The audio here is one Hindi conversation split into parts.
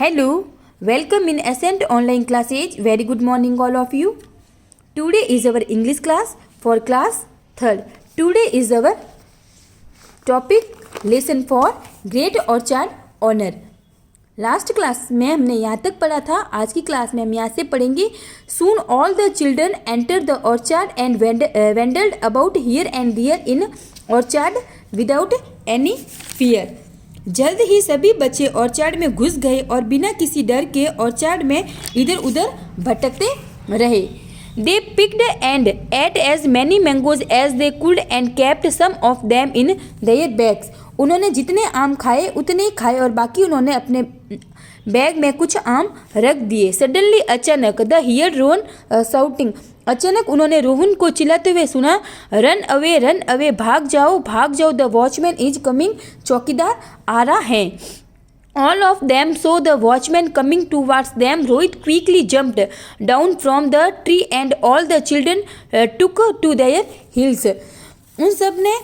Hello, welcome in Ascent Online Classes. Very good morning, all of you. Today is our English class for class 3rd. Today is our topic lesson for Great Orchard Honor. Last class में हमने यहाँ तक पढ़ा था. आज की क्लास में हम यहाँ से पढ़ेंगे. Soon all the children entered the orchard and wandered about here and there in orchard without any fear. जल्द ही सभी बच्चे ऑर्चार्ड में घुस गए और बिना किसी डर के ऑर्चार्ड में इधर उधर भटकते रहे. They picked and ate as many mangoes as they could and kept some of them in their bags. उन्होंने जितने आम खाए उतने ही खाए और बाकी उन्होंने अपने बैग में कुछ आम रख दिए. Suddenly अचानक द हियर रोहन शाउटिंग. अचानक उन्होंने रोहन को चिल्लाते हुए सुना. रन अवे, भाग जाओ. The watchman is coming. चौकीदार आ रहा है. All of them saw the watchman coming towards them. Rohit quickly jumped down from the tree and all the children took to their heels. उन सब ने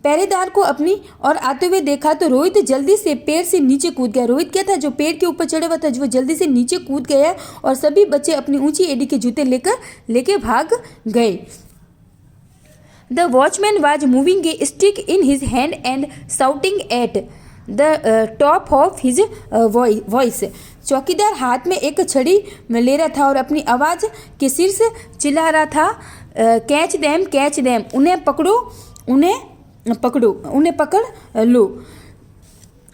पहरेदार को अपनी और आते हुए देखा तो रोहित जल्दी से पेड़ से नीचे कूद गया. रोहित क्या था, जो पेड़ के ऊपर चढ़ा हुआ था, जो जल्दी से नीचे कूद गया और सभी बच्चे अपनी ऊंची एड़ी के जूते लेके भाग गए. The watchman was moving a stick in his hand and shouting at the top of his voice. चौकीदार हाथ में एक छड़ी ले रहा था और अपनी आवाज़ के सिर से चिल्ला रहा था. कैच देम, उन्हें पकड़ लो.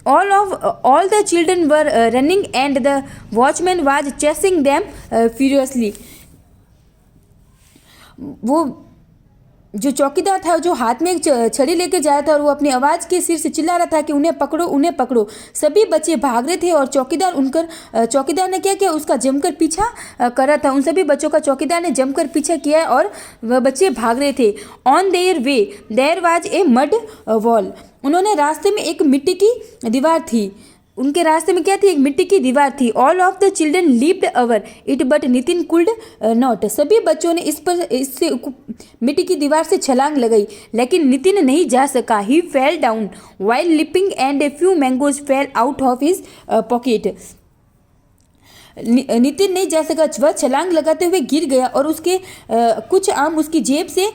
All the children were running and the watchman was chasing them furiously. वो जो चौकीदार था, जो हाथ में एक छड़ी लेकर जाया था और वो अपनी आवाज़ के सिर से चिल्ला रहा था कि उन्हें पकड़ो. सभी बच्चे भाग रहे थे और चौकीदार ने क्या किया, उसका जमकर पीछा कर रहा था. उन सभी बच्चों का चौकीदार ने जमकर पीछा किया और वह बच्चे भाग रहे थे. On their way there was a mud wall. उन्होंने रास्ते में एक मिट्टी की दीवार थी. उनके रास्ते में क्या थी, एक मिट्टी की दीवार थी. All of the children leaped over it but Nitin could not. सभी बच्चों ने इससे मिट्टी की दीवार से छलांग लगाई लेकिन नितिन नहीं जा सका. He fell down while leaping and a few mangoes fell out of his pocket. Nitin नहीं जा सका, वह छलांग लगाते हुए गिर गया और उसके कुछ आम उसकी जेब से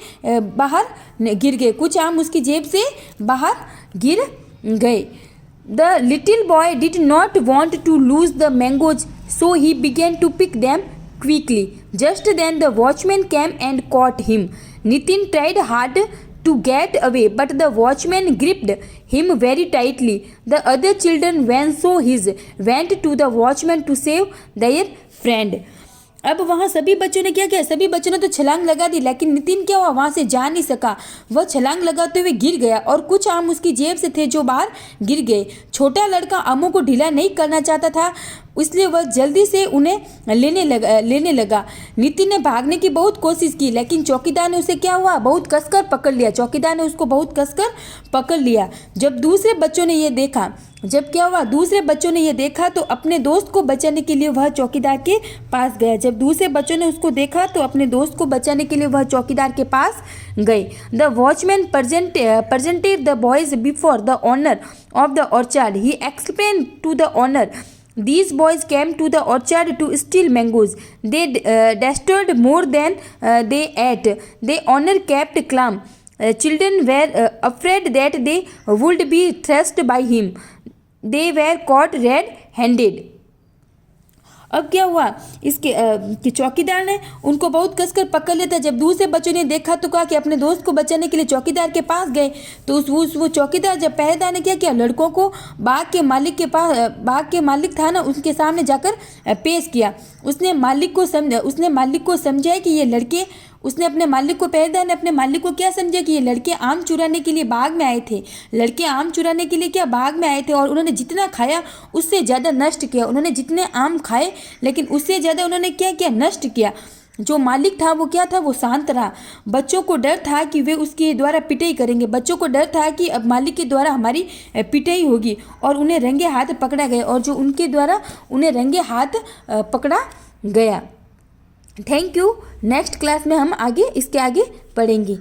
बाहर गिर गए. The little boy did not want to lose the mangoes, so he began to pick them quickly. Just then the watchman came and caught him. Nitin tried hard to get away, but the watchman gripped him very tightly. The other children went to the watchman to save their friend. अब वहाँ सभी बच्चों ने क्या किया, सभी बच्चों ने तो छलांग लगा दी लेकिन नितिन क्या हुआ, वहाँ से जा नहीं सका. वह छलांग लगाते हुए गिर गया और कुछ आम उसकी जेब से थे जो बाहर गिर गए. छोटा लड़का आमों को ढीला नहीं करना चाहता था, इसलिए वह जल्दी से उन्हें लेने लगा. नितिन ने भागने की बहुत कोशिश की लेकिन चौकीदार ने उसे क्या हुआ, बहुत कसकर पकड़ लिया. चौकीदार ने उसको बहुत कसकर पकड़ लिया. जब दूसरे बच्चों ने यह देखा तो अपने दोस्त को बचाने के लिए वह चौकीदार के पास गया. जब दूसरे बच्चों ने उसको देखा तो अपने दोस्त को बचाने के लिए वह चौकीदार के पास गए. The watchman presented the boys before the owner of the orchard. He explained to the owner, these boys came to the orchard to steal mangoes. They destroyed more than they ate. The owner kept calm. Children were afraid that they would be thrashed by him. They were caught red-handed. अब क्या हुआ, इसके कि चौकीदार ने उनको बहुत कसकर पकड़ लिया था. जब दूसरे बच्चों ने देखा तो कहा कि अपने दोस्त को बचाने के लिए चौकीदार के पास गए. तो वो चौकीदार, जब पहरेदार ने क्या किया, लड़कों को बाग के मालिक था ना, उसके सामने जाकर पेश किया. उसने मालिक को समझाया कि ये लड़के, पहरेदार ने अपने मालिक को क्या समझा कि ये लड़के आम चुराने के लिए बाग में आए थे. बाग में आए थे और उन्होंने जितना खाया उससे ज़्यादा नष्ट किया. उन्होंने जितने आम खाए लेकिन उससे ज़्यादा उन्होंने क्या किया, नष्ट किया. जो मालिक था वो क्या था, वो शांत रहा. बच्चों को डर था कि वे उसके द्वारा पिटाई करेंगे. बच्चों को डर था कि अब मालिक के द्वारा हमारी पिटाई होगी और उन्हें रंगे हाथ पकड़ा गया और जो उनके द्वारा उन्हें रंगे हाथ पकड़ा गया. Thank you. नेक्स्ट क्लास में हम इसके आगे पढ़ेंगे.